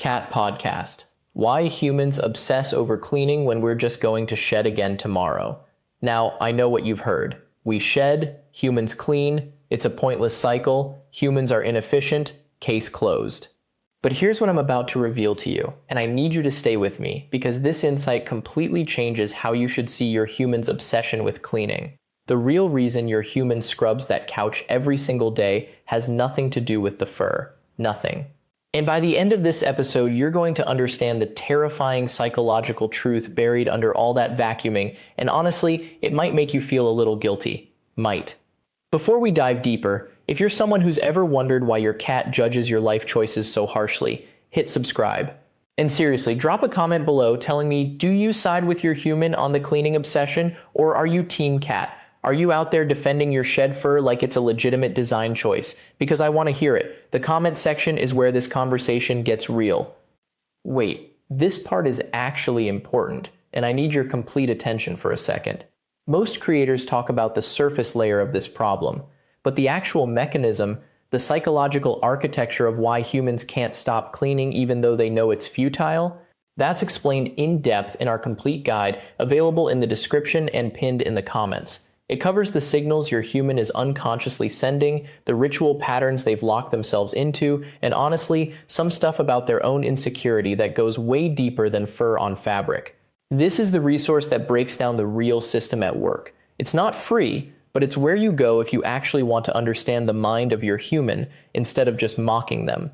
Cat Podcast. Why humans obsess over cleaning when we're just going to shed again tomorrow. Now, I know what you've heard. We shed, humans clean, it's a pointless cycle, humans are inefficient, case closed. But here's what I'm about to reveal to you, and I need you to stay with me because this insight completely changes how you should see your human's obsession with cleaning. The real reason your human scrubs that couch every single day has nothing to do with the fur. Nothing. And by the end of this episode, you're going to understand the terrifying psychological truth buried under all that vacuuming, and honestly, it might make you feel a little guilty. Might. Before we dive deeper, if you're someone who's ever wondered why your cat judges your life choices so harshly, hit subscribe. And seriously, drop a comment below telling me, do you side with your human on the cleaning obsession, or are you team cat? Are you out there defending your shed fur like it's a legitimate design choice? Because I want to hear it. The comment section is where this conversation gets real. Wait, this part is actually important, and I need your complete attention for a second. Most creators talk about the surface layer of this problem, but the actual mechanism, the psychological architecture of why humans can't stop cleaning even though they know it's futile, that's explained in depth in our complete guide available in the description and pinned in the comments. It covers the signals your human is unconsciously sending, the ritual patterns they've locked themselves into, and honestly, some stuff about their own insecurity that goes way deeper than fur on fabric. This is the resource that breaks down the real system at work. It's not free, but it's where you go if you actually want to understand the mind of your human instead of just mocking them.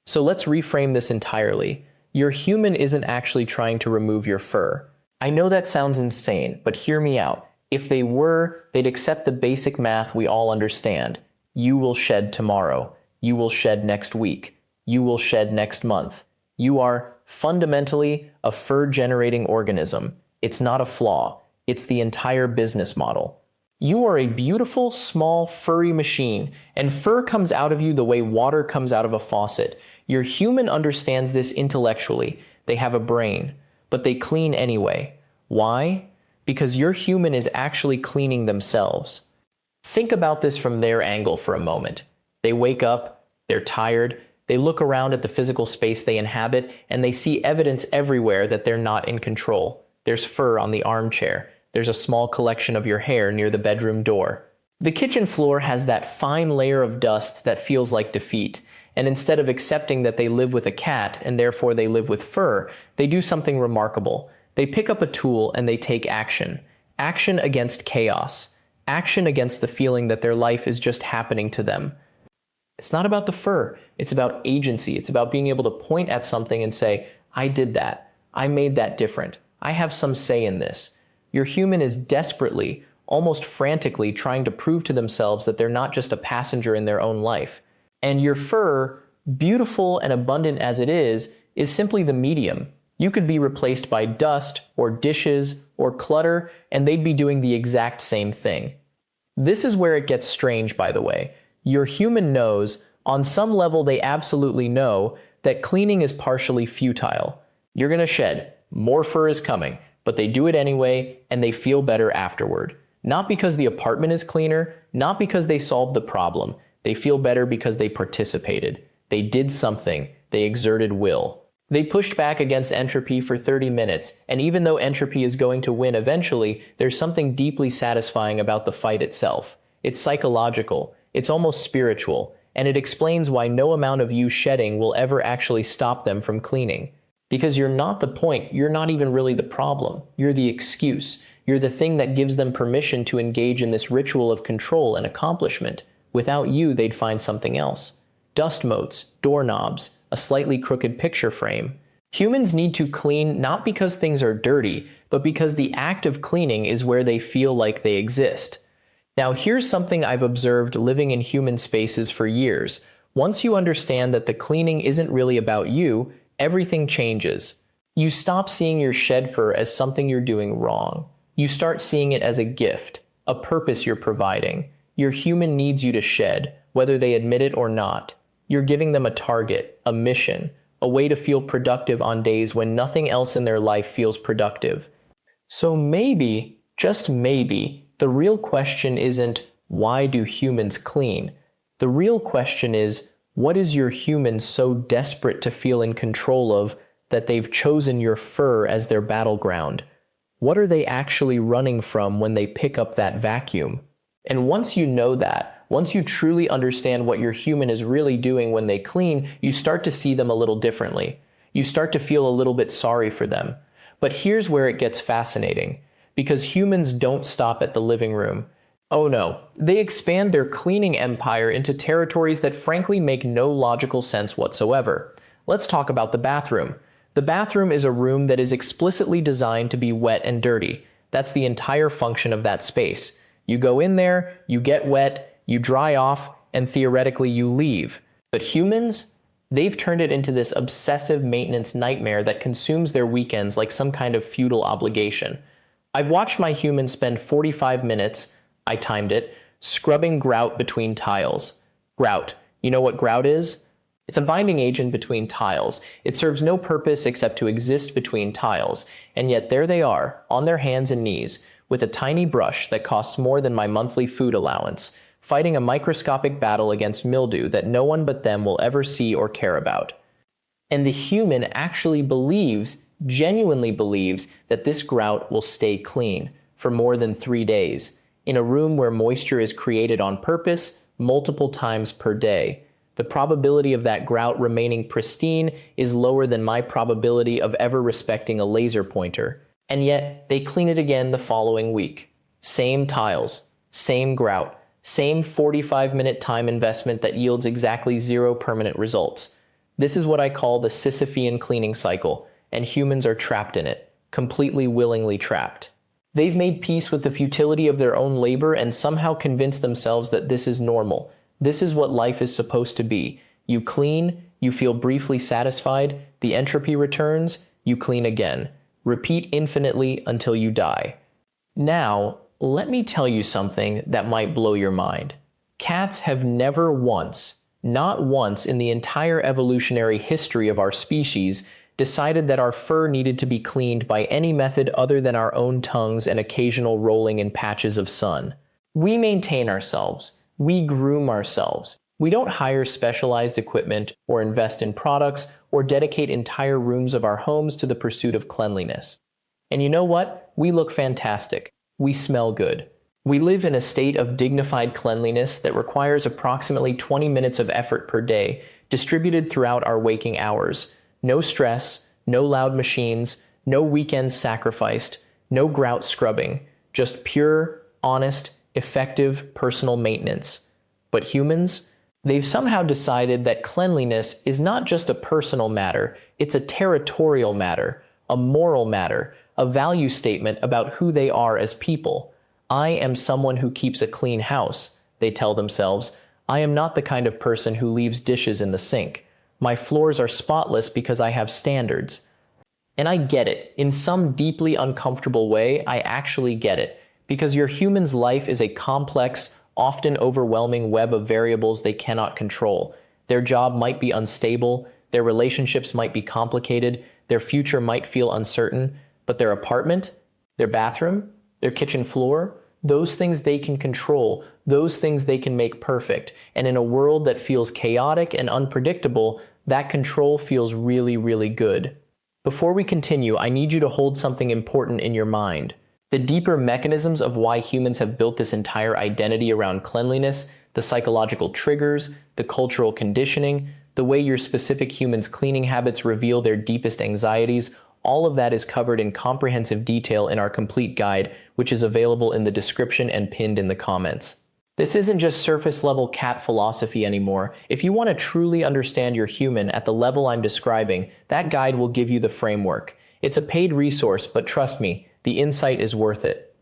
So let's reframe this entirely. Your human isn't actually trying to remove your fur. I know that sounds insane, but hear me out. If they were, they'd accept the basic math we all understand. You will shed tomorrow. You will shed next week. You will shed next month. You are fundamentally a fur-generating organism. It's not a flaw. It's the entire business model. You are a beautiful, small, furry machine, and fur comes out of you the way water comes out of a faucet. Your human understands this intellectually. They have a brain, but they clean anyway. Why? Because your human is actually cleaning themselves. Think about this from their angle for a moment. They wake up, they're tired, they look around at the physical space they inhabit, and they see evidence everywhere that they're not in control. There's fur on the armchair. There's a small collection of your hair near the bedroom door. The kitchen floor has that fine layer of dust that feels like defeat, and instead of accepting that they live with a cat and therefore they live with fur, they do something remarkable. They pick up a tool and they take action. Action against chaos. Action against the feeling that their life is just happening to them. It's not about the fur. It's about agency. It's about being able to point at something and say, I did that. I made that different. I have some say in this. Your human is desperately, almost frantically trying to prove to themselves that they're not just a passenger in their own life. And your fur, beautiful and abundant as it is simply the medium. You could be replaced by dust or dishes or clutter, and they'd be doing the exact same thing. This is where it gets strange, by the way. Your human knows, on some level they absolutely know, that cleaning is partially futile. You're gonna shed, more fur is coming, but they do it anyway, and they feel better afterward. Not because the apartment is cleaner, not because they solved the problem. They feel better because they participated. They did something. They exerted will. They pushed back against entropy for 30 minutes, and even though entropy is going to win eventually, there's something deeply satisfying about the fight itself. It's psychological, it's almost spiritual, and it explains why no amount of you shedding will ever actually stop them from cleaning. Because you're not the point, you're not even really the problem. You're the excuse. You're the thing that gives them permission to engage in this ritual of control and accomplishment. Without you, they'd find something else. Dust motes, doorknobs, a slightly crooked picture frame. Humans need to clean not because things are dirty, but because the act of cleaning is where they feel like they exist. Now here's something I've observed living in human spaces for years. Once you understand that the cleaning isn't really about you, everything changes. You stop seeing your shed fur as something you're doing wrong. You start seeing it as a gift, a purpose you're providing. Your human needs you to shed, whether they admit it or not. You're giving them a target, a mission, a way to feel productive on days when nothing else in their life feels productive. So maybe, just maybe, the real question isn't, why do humans clean? The real question is, What is your human so desperate to feel in control of that they've chosen your fur as their battleground? What are they actually running from when they pick up that vacuum? And once you know that, once you truly understand what your human is really doing when they clean, you start to see them a little differently. You start to feel a little bit sorry for them. But here's where it gets fascinating, because humans don't stop at the living room. Oh no, they expand their cleaning empire into territories that frankly make no logical sense whatsoever. Let's talk about the bathroom. The bathroom is a room that is explicitly designed to be wet and dirty. That's the entire function of that space. You go in there, you get wet, you dry off, and theoretically you leave. But humans? They've turned it into this obsessive maintenance nightmare that consumes their weekends like some kind of feudal obligation. I've watched my human spend 45 minutes, I timed it, scrubbing grout between tiles. Grout. You know what grout is? It's a binding agent between tiles. It serves no purpose except to exist between tiles. And yet there they are, on their hands and knees, with a tiny brush that costs more than my monthly food allowance, fighting a microscopic battle against mildew that no one but them will ever see or care about. And the human actually believes, genuinely believes, that this grout will stay clean for more than 3 days, in a room where moisture is created on purpose multiple times per day. The probability of that grout remaining pristine is lower than my probability of ever respecting a laser pointer. And yet, they clean it again the following week. Same tiles, same grout, same 45-minute time investment that yields exactly 0 permanent results. This is what I call the Sisyphean cleaning cycle, and humans are trapped in it, completely willingly trapped. They've made peace with the futility of their own labor and somehow convinced themselves that this is normal. This is what life is supposed to be. You clean, you feel briefly satisfied, the entropy returns, you clean again. Repeat infinitely until you die. Now, let me tell you something that might blow your mind. Cats have never once, not once in the entire evolutionary history of our species, decided that our fur needed to be cleaned by any method other than our own tongues and occasional rolling in patches of sun. We maintain ourselves. We groom ourselves. We don't hire specialized equipment or invest in products or dedicate entire rooms of our homes to the pursuit of cleanliness. And you know what? We look fantastic. We smell good. We live in a state of dignified cleanliness that requires approximately 20 minutes of effort per day, distributed throughout our waking hours. No stress, no loud machines, no weekends sacrificed, no grout scrubbing, just pure, honest, effective personal maintenance. But humans? They've somehow decided that cleanliness is not just a personal matter, it's a territorial matter, a moral matter, a value statement about who they are as people. I am someone who keeps a clean house, they tell themselves. I am not the kind of person who leaves dishes in the sink. My floors are spotless because I have standards. And I get it. In some deeply uncomfortable way, I actually get it. Because your human's life is a complex, often overwhelming web of variables they cannot control. Their job might be unstable, their relationships might be complicated, their future might feel uncertain, but their apartment, their bathroom, their kitchen floor, those things they can control, those things they can make perfect. And in a world that feels chaotic and unpredictable, that control feels really, really good. Before we continue, I need you to hold something important in your mind. The deeper mechanisms of why humans have built this entire identity around cleanliness, the psychological triggers, the cultural conditioning, the way your specific human's cleaning habits reveal their deepest anxieties, all of that is covered in comprehensive detail in our complete guide, which is available in the description and pinned in the comments. This isn't just surface-level cat philosophy anymore. If you want to truly understand your human at the level I'm describing, that guide will give you the framework. It's a paid resource, but trust me, the insight is worth it.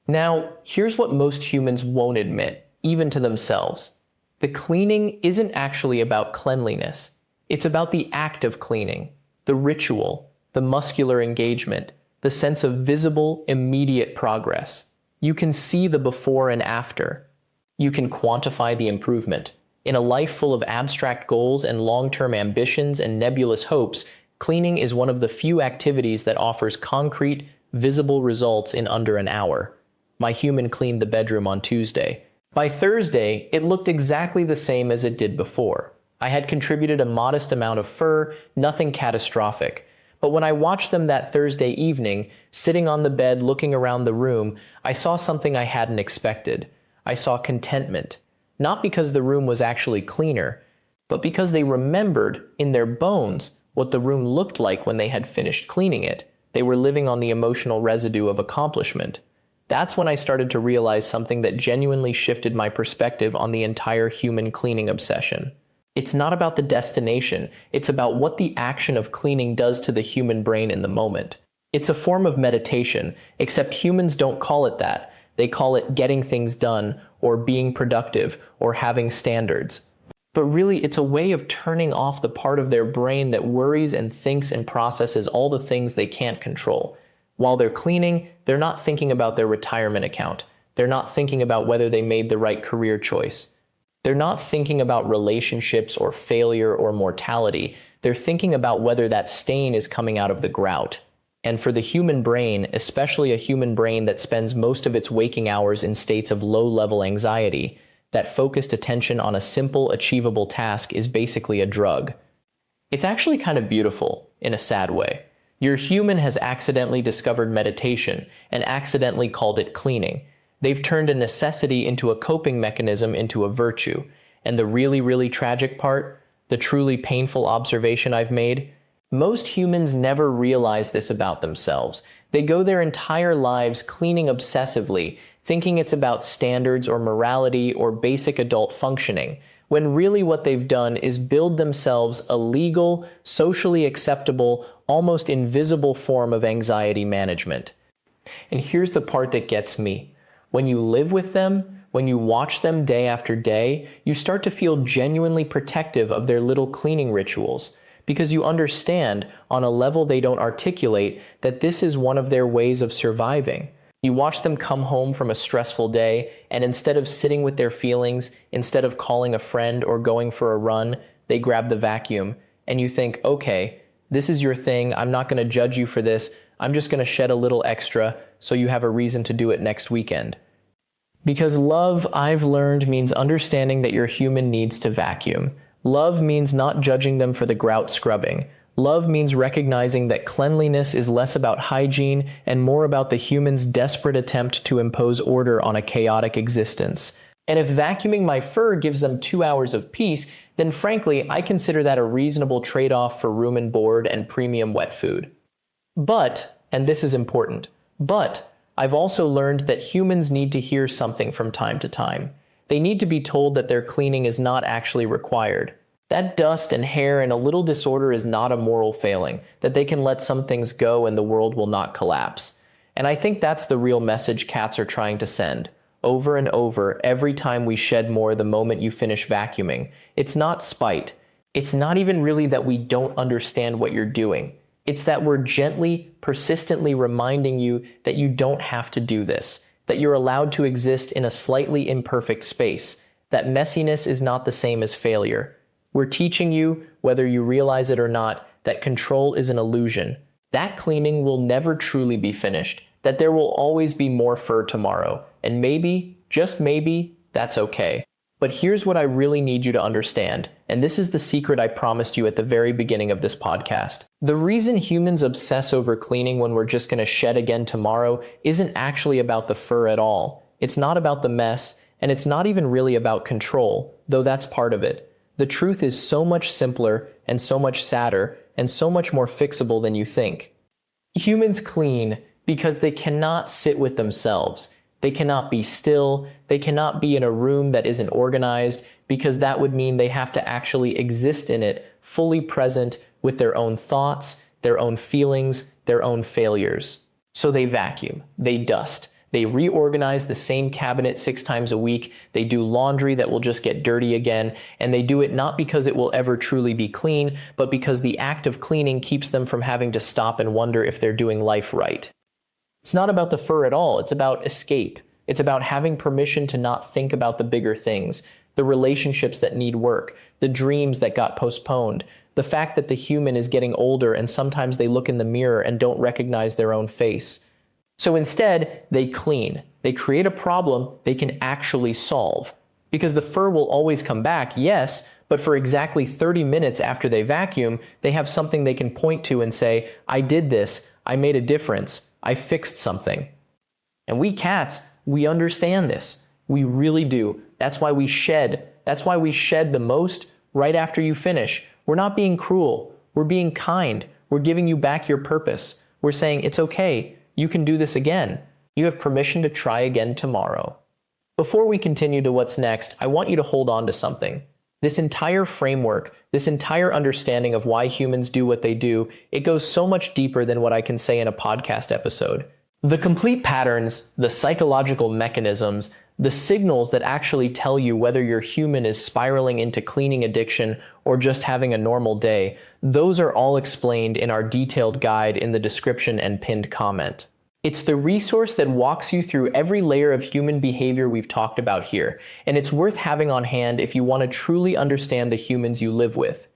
Now, here's what most humans won't admit, even to themselves. The cleaning isn't actually about cleanliness. It's about the act of cleaning, the ritual, the muscular engagement, the sense of visible, immediate progress. You can see the before and after. You can quantify the improvement. In a life full of abstract goals and long-term ambitions and nebulous hopes, cleaning is one of the few activities that offers concrete, visible results in under an hour. My human cleaned the bedroom on Tuesday. By Thursday, it looked exactly the same as it did before. I had contributed a modest amount of fur, nothing catastrophic. But when I watched them that Thursday evening, sitting on the bed looking around the room, I saw something I hadn't expected. I saw contentment. Not because the room was actually cleaner, but because they remembered, in their bones, what the room looked like when they had finished cleaning it. They were living on the emotional residue of accomplishment. That's when I started to realize something that genuinely shifted my perspective on the entire human cleaning obsession. It's not about the destination, it's about what the action of cleaning does to the human brain in the moment. It's a form of meditation, except humans don't call it that. They call it getting things done, or being productive, or having standards. But really, it's a way of turning off the part of their brain that worries and thinks and processes all the things they can't control. While they're cleaning, they're not thinking about their retirement account. They're not thinking about whether they made the right career choice. They're not thinking about relationships or failure or mortality. They're thinking about whether that stain is coming out of the grout. And for the human brain, especially a human brain that spends most of its waking hours in states of low-level anxiety, that focused attention on a simple, achievable task is basically a drug. It's actually kind of beautiful, in a sad way. Your human has accidentally discovered meditation and accidentally called it cleaning. They've turned a necessity into a coping mechanism into a virtue. And the really, really tragic part, the truly painful observation I've made, most humans never realize this about themselves. They go their entire lives cleaning obsessively, thinking it's about standards or morality or basic adult functioning, when really what they've done is build themselves a legal, socially acceptable, almost invisible form of anxiety management. And here's the part that gets me. When you live with them, when you watch them day after day, you start to feel genuinely protective of their little cleaning rituals, because you understand, on a level they don't articulate, that this is one of their ways of surviving. You watch them come home from a stressful day, and instead of sitting with their feelings, instead of calling a friend or going for a run, they grab the vacuum, and you think, okay, this is your thing, I'm not going to judge you for this, I'm just going to shed a little extra so you have a reason to do it next weekend. Because love, I've learned, means understanding that your human needs to vacuum. Love means not judging them for the grout scrubbing. Love means recognizing that cleanliness is less about hygiene and more about the human's desperate attempt to impose order on a chaotic existence. And if vacuuming my fur gives them 2 hours of peace, then frankly, I consider that a reasonable trade-off for room and board and premium wet food. But, and this is important, but I've also learned that humans need to hear something from time to time. They need to be told that their cleaning is not actually required. That dust and hair and a little disorder is not a moral failing, that they can let some things go and the world will not collapse. And I think that's the real message cats are trying to send. Over and over, every time we shed more the moment you finish vacuuming. It's not spite. It's not even really that we don't understand what you're doing. It's that we're gently, persistently reminding you that you don't have to do this, that you're allowed to exist in a slightly imperfect space, that messiness is not the same as failure. We're teaching you, whether you realize it or not, that control is an illusion. That cleaning will never truly be finished, that there will always be more fur tomorrow, and maybe, just maybe, that's okay. But here's what I really need you to understand, and this is the secret I promised you at the very beginning of this podcast. The reason humans obsess over cleaning when we're just going to shed again tomorrow isn't actually about the fur at all. It's not about the mess, and it's not even really about control, though that's part of it. The truth is so much simpler, and so much sadder, and so much more fixable than you think. Humans clean because they cannot sit with themselves. They cannot be still, they cannot be in a room that isn't organized, because that would mean they have to actually exist in it, fully present with their own thoughts, their own feelings, their own failures. So they vacuum, they dust, they reorganize the same cabinet 6 times a week, they do laundry that will just get dirty again, and they do it not because it will ever truly be clean, but because the act of cleaning keeps them from having to stop and wonder if they're doing life right. It's not about the fur at all, it's about escape. It's about having permission to not think about the bigger things, the relationships that need work, the dreams that got postponed, the fact that the human is getting older and sometimes they look in the mirror and don't recognize their own face. So instead, they clean. They create a problem they can actually solve. Because the fur will always come back, yes, But for exactly 30 minutes after they vacuum, they have something they can point to and say, I did this, I made a difference, I fixed something. And we cats, we understand this. We really do. That's why we shed. That's why we shed the most right after you finish. We're not being cruel. We're being kind. We're giving you back your purpose. We're saying, it's okay. You can do this again. You have permission to try again tomorrow. Before we continue to what's next, I want you to hold on to something. This entire framework, this entire understanding of why humans do what they do, it goes so much deeper than what I can say in a podcast episode. The complete patterns, the psychological mechanisms, the signals that actually tell you whether your human is spiraling into cleaning addiction or just having a normal day, those are all explained in our detailed guide in the description and pinned comment. It's the resource that walks you through every layer of human behavior we've talked about here, and it's worth having on hand if you want to truly understand the humans you live with.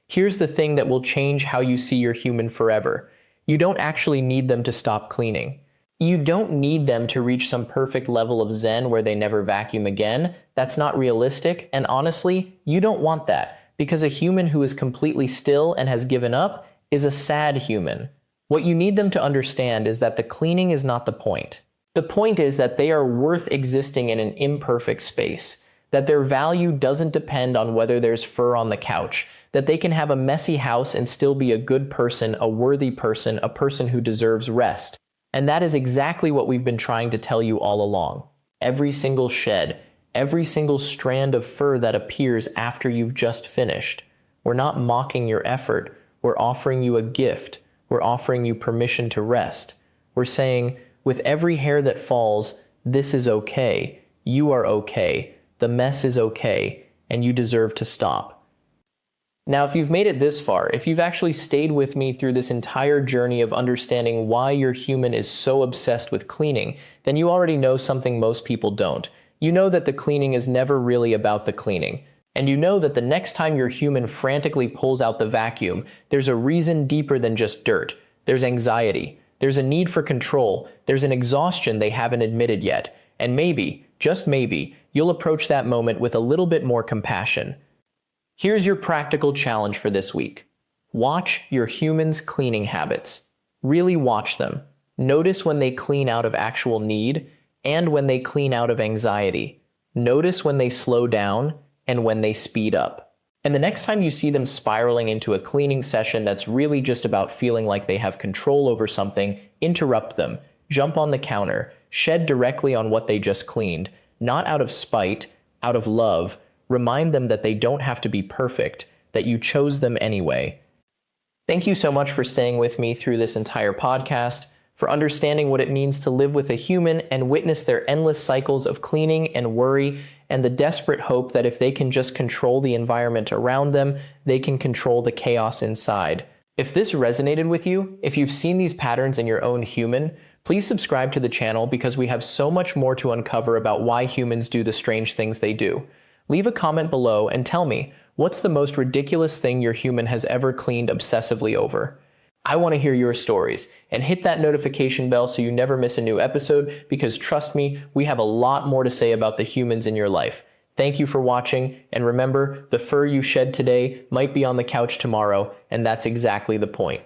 Here's the thing that will change how you see your human forever. You don't actually need them to stop cleaning. You don't need them to reach some perfect level of zen where they never vacuum again. That's not realistic, and honestly, you don't want that, because a human who is completely still and has given up is a sad human. What you need them to understand is that the cleaning is not the point. The point is that they are worth existing in an imperfect space, that their value doesn't depend on whether there's fur on the couch, that they can have a messy house and still be a good person, a worthy person, a person who deserves rest. And that is exactly what we've been trying to tell you all along. Every single shed, every single strand of fur that appears after you've just finished. We're not mocking your effort. We're offering you a gift. We're offering you permission to rest. We're saying, with every hair that falls, this is okay. You are okay. The mess is okay. And you deserve to stop. Now, if you've made it this far, if you've actually stayed with me through this entire journey of understanding why your human is so obsessed with cleaning, then you already know something most people don't. You know that the cleaning is never really about the cleaning. And you know that the next time your human frantically pulls out the vacuum, there's a reason deeper than just dirt. There's anxiety. There's a need for control. There's an exhaustion they haven't admitted yet. And maybe, just maybe, you'll approach that moment with a little bit more compassion. Here's your practical challenge for this week. Watch your human's cleaning habits. Really watch them. Notice when they clean out of actual need and when they clean out of anxiety. Notice when they slow down and when they speed up. And the next time you see them spiraling into a cleaning session that's really just about feeling like they have control over something, interrupt them, jump on the counter, shed directly on what they just cleaned, not out of spite, out of love. Remind them that they don't have to be perfect, that you chose them anyway. Thank you so much for staying with me through this entire podcast, for understanding what it means to live with a human and witness their endless cycles of cleaning and worry, and the desperate hope that if they can just control the environment around them, they can control the chaos inside. If this resonated with you, if you've seen these patterns in your own human, please subscribe to the channel because we have so much more to uncover about why humans do the strange things they do. Leave a comment below and tell me, what's the most ridiculous thing your human has ever cleaned obsessively over? I want to hear your stories, and hit that notification bell so you never miss a new episode, because trust me, we have a lot more to say about the humans in your life. Thank you for watching, and remember, the fur you shed today might be on the couch tomorrow, and that's exactly the point.